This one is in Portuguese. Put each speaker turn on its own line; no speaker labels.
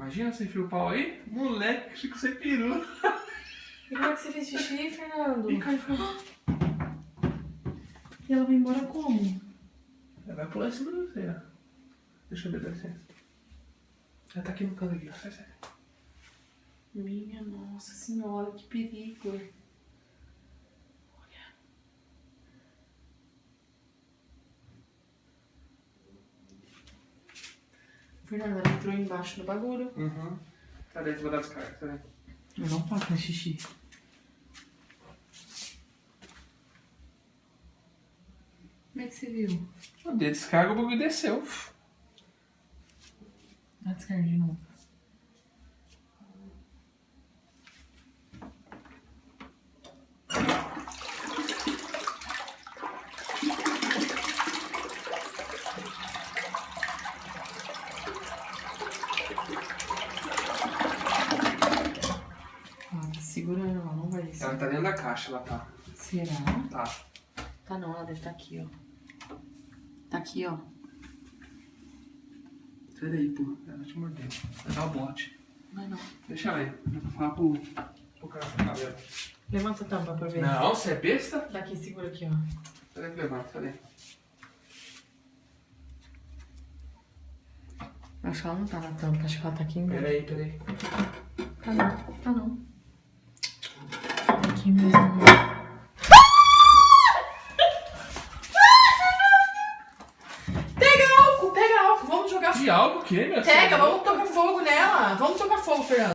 Imagina você enfia o pau aí, moleque, fica sem peru.
E como é que você fez xixi, Fernando?
E cai fora.
E ela vai embora como?
Ela vai pular em cima de você, ó. Deixa eu ver, dá licença. Ela tá aqui no canto aqui, ó. Sai.
Minha nossa senhora, que perigo. Olha. Fernando, ela entrou embaixo do bagulho.
Uhum. Tá dentro, vou dar descarga, tá dentro.
Eu não faço xixi. Como é que você viu?
Eu dei descarga, o bagulho desceu.
Dá descarga de novo. Segurando, ela não vai descer.
Ela tá dentro da caixa, ela tá.
Será?
Tá.
Tá não, ela deve estar aqui, ó. Tá aqui, ó.
Sai daí, pô. Ela te mordeu. Vai dar o bote.
Não, não.
Deixa ela aí. Vou falar pro cara do cabelo.
Levanta a tampa pra ver.
Não, você é besta?
Daqui, segura aqui, ó.
Sai daí que levanta, sai daí.
Acho que ela não tá na tampa, acho que ela tá aqui embaixo.
Peraí.
Tá não, tá não. Aqui mesmo. Pega álcool, vamos jogar.
Que algo o quê, meu?
Pega, vamos tocar fogo nela. Vamos tocar fogo, Fernando.